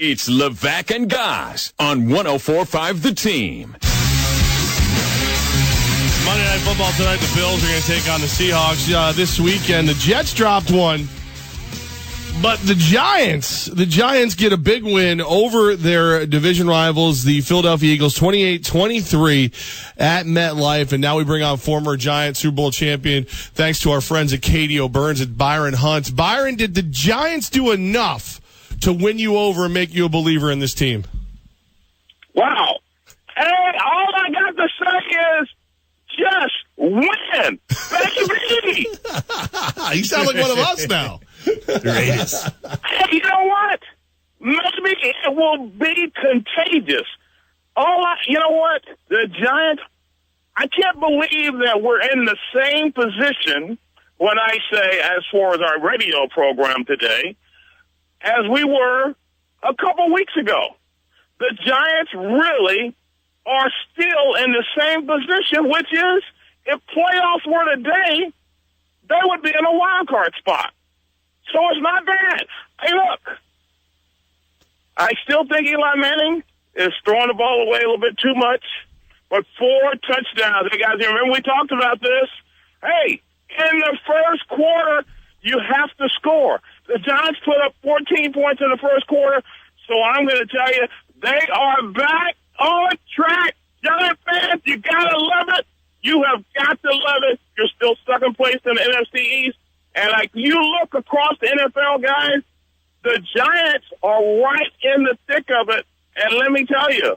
It's Levack and Goz on 104.5 The Team. Monday Night Football tonight. The Bills are going to take on the Seahawks this weekend. The Jets dropped one, but the Giants get a big win over their division rivals, the Philadelphia Eagles, 28-23 at MetLife. And now we bring on former Giant Super Bowl champion, thanks to our friends at KDO Burns at Byron Hunt. Byron, did the Giants do enough to win you over and make you a believer in this team? Wow. Hey, all I got to say is, just win. Baby. You sound like one of us now. Greatest. Hey, you know what? Maybe it will be contagious. You know what? The Giants, I can't believe that we're in the same position when I say, as far as our radio program today, as we were a couple weeks ago. The Giants really are still in the same position, which is, if playoffs were today, they would be in a wild card spot. So it's not bad. Hey, look, I still think Eli Manning is throwing the ball away a little bit too much, but 4 touchdowns. Hey, guys, you remember we talked about this? Hey, in the first quarter, you have to score. The Giants put up 14 points in the first quarter, so I'm going to tell you, they are back on track. Giant fans, you got to love it. You have got to love it. You're still stuck in place in the NFC East. And like you look across the NFL, guys, the Giants are right in the thick of it. And let me tell you,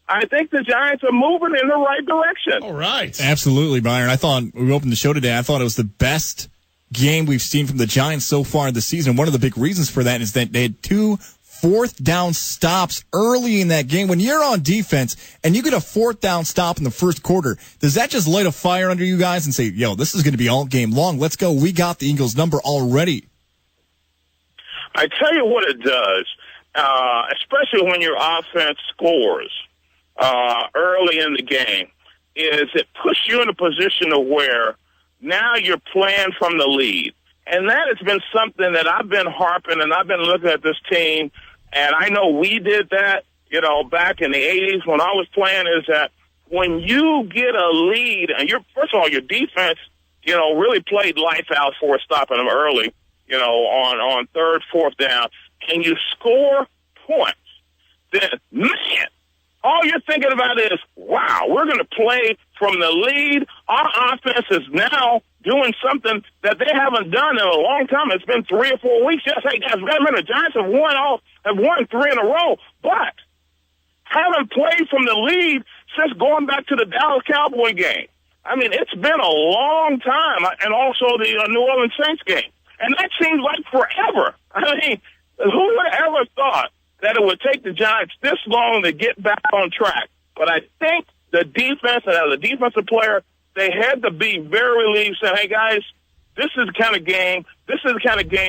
I think the Giants are moving in the right direction. All right. Absolutely, Byron. I thought, we opened the show today, I thought it was the best game we've seen from the Giants so far this season. One of the big reasons for that is that they had 2 fourth-down stops early in that game. When you're on defense and you get a 4th-down stop in the first quarter, does that just light a fire under you guys and say, yo, this is going to be all game long. Let's go. We got the Eagles' number already. I tell you what it does, especially when your offense scores early in the game, is it puts you in a position of where now you're playing from the lead. And that has been something that I've been harping, and I've been looking at this team, and I know we did that, back in the 80s when I was playing, is that when you get a lead, and first of all, your defense, really played lights out for stopping them early, on 3rd, 4th down, and you score points, then, man, all you're thinking about is, wow, we're going to play from the lead. Our offense is now doing something that they haven't done in a long time. It's been 3 or 4 weeks. Yes, hey, guys, the Giants have won 3 in a row, but haven't played from the lead since going back to the Dallas Cowboy game. I mean, it's been a long time, and also the New Orleans Saints game. And that seems like forever. I mean, who would have ever thought that it would take the Giants this long to get back on track? But I think the defense, and as a defensive player, they had to be very relieved, saying, hey, guys, this is the kind of game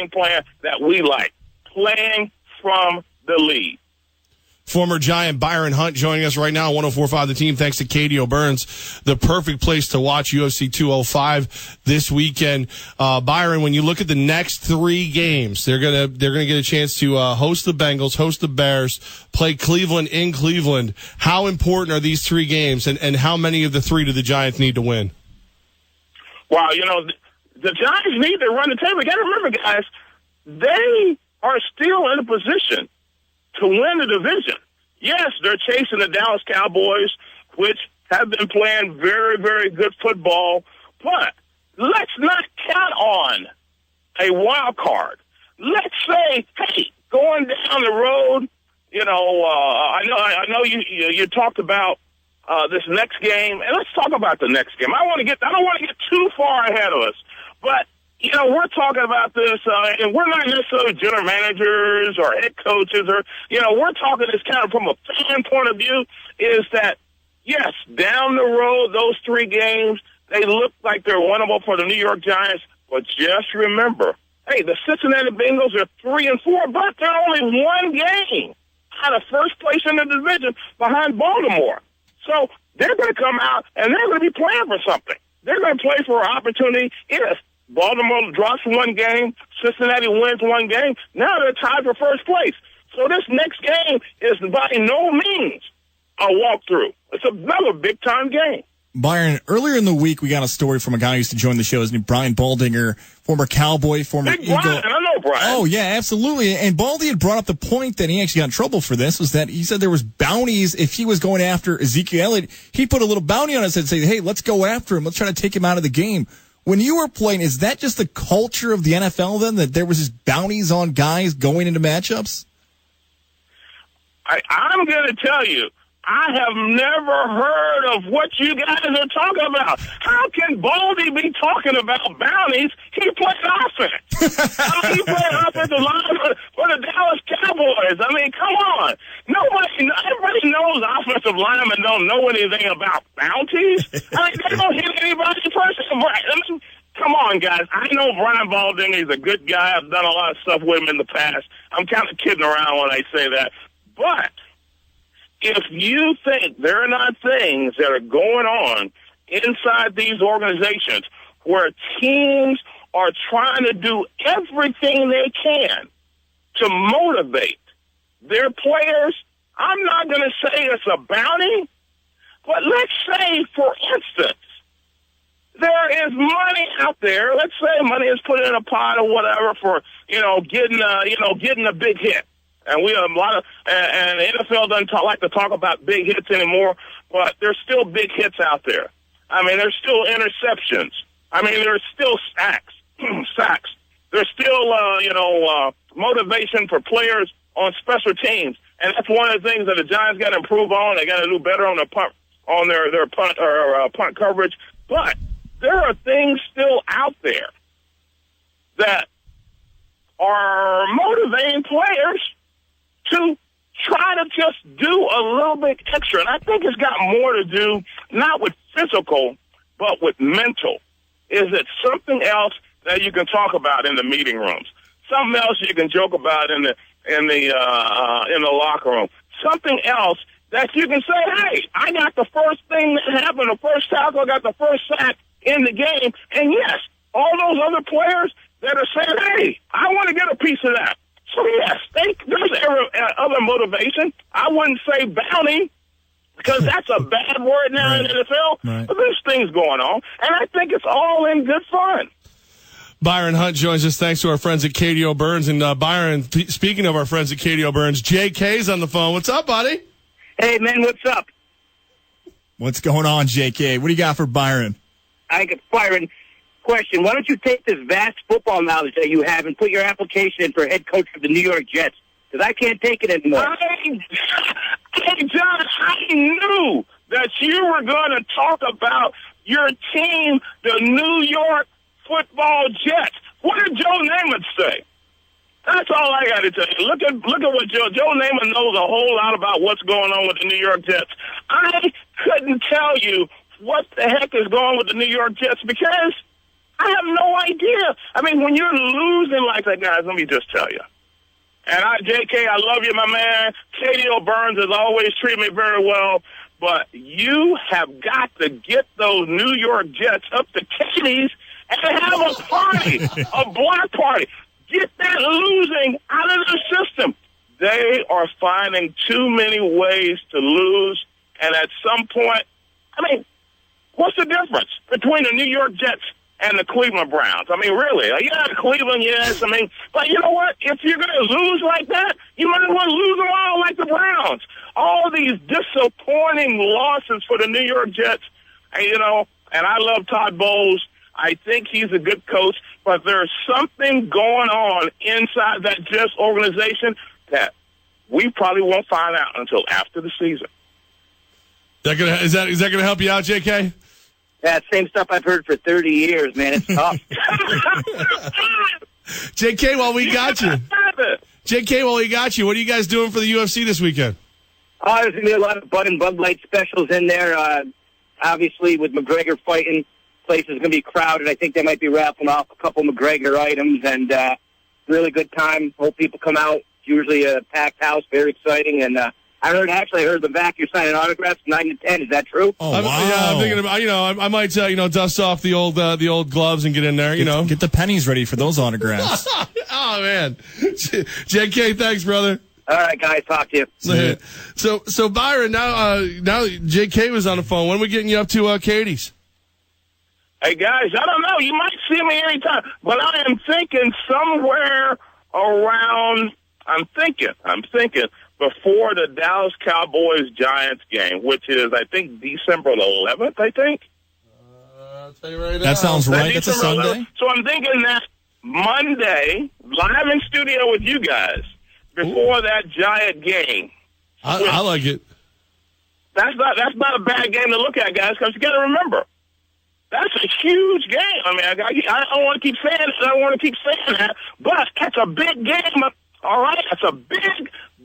plan that we like, playing from the lead. Former Giant Byron Hunt joining us right now on 104.5 The Team. Thanks to KDO Burns. The perfect place to watch UFC 205 this weekend. Byron, when you look at the next 3 games, they're gonna get a chance to host the Bengals, host the Bears, play Cleveland in Cleveland. How important are these 3 games, and how many of the 3 do the Giants need to win? Wow, the Giants need to run the table. You got to remember, guys, they are still in a position to win the division. Yes, they're chasing the Dallas Cowboys, which have been playing very, very good football, but let's not count on a wild card. Let's say, hey, going down the road, I know you talked about this next game, and let's talk about the next game. I don't want to get too far ahead of us, but we're talking about this, and we're not necessarily general managers or head coaches, we're talking this kind of from a fan point of view, is that, yes, down the road, those 3 games, they look like they're winnable for the New York Giants, but just remember, hey, the Cincinnati Bengals are 3-4, but they're only 1 game out of first place in the division behind Baltimore. So they're going to come out, and they're going to be playing for something. They're going to play for an opportunity. If Baltimore drops 1 game, Cincinnati wins 1 game, now they're tied for first place. So So this next game is by no means a walkthrough. It's another big-time game. Byron, earlier in the week, we got a story from a guy who used to join the show. His name Brian Baldinger, former Cowboy, former Big Eagle. Brian, I know Brian. Oh, yeah, absolutely. And Baldy had brought up the point that he actually got in trouble for this, was that he said there was bounties. If he was going after Ezekiel Elliott, he'd put a little bounty on us and say, hey, let's go after him. Let's try to take him out of the game. When you were playing, is that just the culture of the NFL then, that there was just bounties on guys going into matchups? I'm going to tell you, I have never heard of what you guys are talking about. How can Baldy be talking about bounties? He played offense. He played offensive line for the Dallas Cowboys. I mean, come on. Everybody knows offensive linemen don't know anything about bounties. I mean, they don't hit anybody personally. I mean, come on, guys. I know Brian Baldinger. He's a good guy. I've done a lot of stuff with him in the past. I'm kind of kidding around when I say that. But if you think there are not things that are going on inside these organizations where teams are trying to do everything they can to motivate their players, I'm not going to say it's a bounty, but let's say, for instance, there is money out there. Let's say money is put in a pot or whatever for, getting a big hit. And we have a lot of, and the NFL doesn't like to talk about big hits anymore, but there's still big hits out there. I mean, there's still interceptions. I mean, there's still sacks. There's still, motivation for players on special teams, and that's one of the things that the Giants got to improve on. They got to do better on their punt, punt coverage. But there are things still out there that are motivating players to try to just do a little bit extra. And I think it's got more to do, not with physical, but with mental. Is it something else that you can talk about in the meeting rooms? Something else you can joke about in the locker room? Something else that you can say, hey, I got the first thing that happened, the first tackle, I got the first sack in the game. And yes, all those other players that are saying, hey, I want to get a piece of that. So, yes, there's other motivation. I wouldn't say bounty because that's a bad word now in the NFL. Right. But there's things going on, and I think it's all in good fun. Byron Hunt joins us thanks to our friends at KDO Burns. And Byron, speaking of our friends at KDO Burns, JK's on the phone. What's up, buddy? Hey, man, what's up? What's going on, JK? What do you got for Byron? I got Byron. Question: why don't you take this vast football knowledge that you have and put your application in for head coach of the New York Jets? Because I can't take it anymore. Hey, John, I knew that you were going to talk about your team, the New York Football Jets. What did Joe Namath say? That's all I got to tell you. Look at what Joe Namath knows a whole lot about what's going on with the New York Jets. I couldn't tell you what the heck is going on with the New York Jets because I have no idea. I mean, when you're losing like that, guys, let me just tell you. And JK, I love you, my man. KDO Burns has always treated me very well. But you have got to get those New York Jets up to Katie's and have a party, a block party. Get that losing out of the system. They are finding too many ways to lose. And at some point, I mean, what's the difference between the New York Jets and the Cleveland Browns? I mean, really? Yeah, Cleveland, yes. I mean, but you know what? If you're going to lose like that, you might as well lose them all like the Browns. All these disappointing losses for the New York Jets. And, and I love Todd Bowles. I think he's a good coach, but there's something going on inside that Jets organization that we probably won't find out until after the season. Is that going to help you out, JK? Yeah, same stuff I've heard for 30 years, man. It's tough. JK, while we got you, what are you guys doing for the UFC this weekend? Oh, there's going to be a lot of Bud and Bud Light specials in there. Obviously, with McGregor fighting, place is going to be crowded. I think they might be raffling off a couple McGregor items, and really good time. Hope people come out. It's usually a packed house, very exciting, and I heard Levack, you're signing autographs 9 to 10. Is that true? Oh, wow. Yeah, I'm thinking about, I might, dust off the old gloves and get in there, Get the pennies ready for those autographs. Oh, man. JK, thanks, brother. All right, guys. Talk to you. So Byron, now JK was on the phone. When are we getting you up to Katie's? Hey, guys, I don't know. You might see me anytime, but I am thinking somewhere around, I'm thinking before the Dallas Cowboys-Giants game, which is, I think, December 11th, I think. I'll tell you right now. That sounds right. That's a Sunday. 11th. So I'm thinking that Monday, live in studio with you guys, before that Giant game. I like it. That's not a bad game to look at, guys, because you got to remember, that's a huge game. I mean, I don't want to keep saying it. I don't want to keep saying that, but that's a big game. All right, that's a big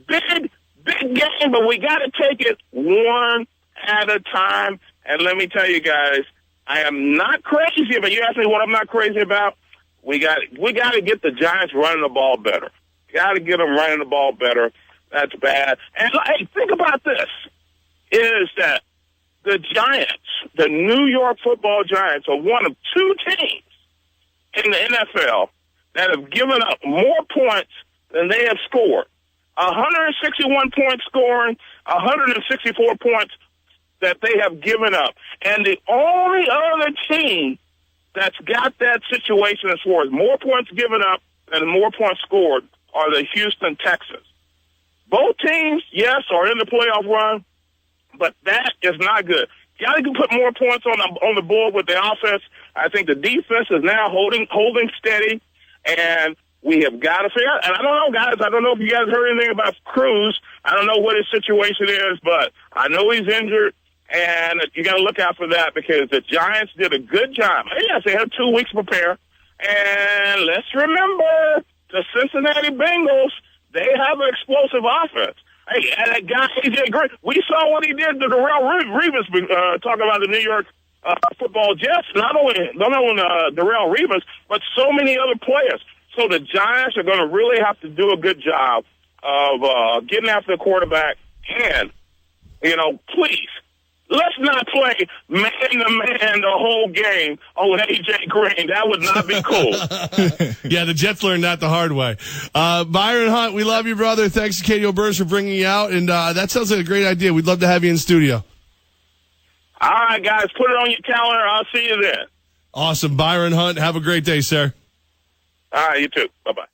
game, but we got to take it one at a time. And let me tell you guys, I am not crazy, but you ask me what I'm not crazy about. We got to get the Giants running the ball better. Got to get them running the ball better. That's bad. And hey, think about this: is that the Giants, the New York Football Giants, are one of two teams in the NFL that have given up more points than they have scored. 161 points scoring, 164 points that they have given up. And the only other team that's got that situation as far as more points given up and more points scored are the Houston Texans. Both teams, yes, are in the playoff run, but that is not good. You got to put more points on the board with the offense. I think the defense is now holding steady, and we have got to figure out. And I don't know, guys. I don't know if you guys heard anything about Cruz. I don't know what his situation is, but I know he's injured, and you got to look out for that because the Giants did a good job. Yes, they had 2 weeks to prepare, and let's remember the Cincinnati Bengals. They have an explosive offense. Hey, and that guy, AJ Green, we saw what he did to Darrell Revis, talking about the New York football Jets, not only Darrell Revis, but so many other players. So the Giants are going to really have to do a good job of getting after the quarterback. And, please, let's not play man-to-man the whole game on A.J. Green. That would not be cool. Yeah, the Jets learned that the hard way. Byron Hunt, we love you, brother. Thanks to Katie O'Burns for bringing you out. And that sounds like a great idea. We'd love to have you in studio. All right, guys, put it on your calendar. I'll see you then. Awesome. Byron Hunt, have a great day, sir. All right, you too. Bye-bye.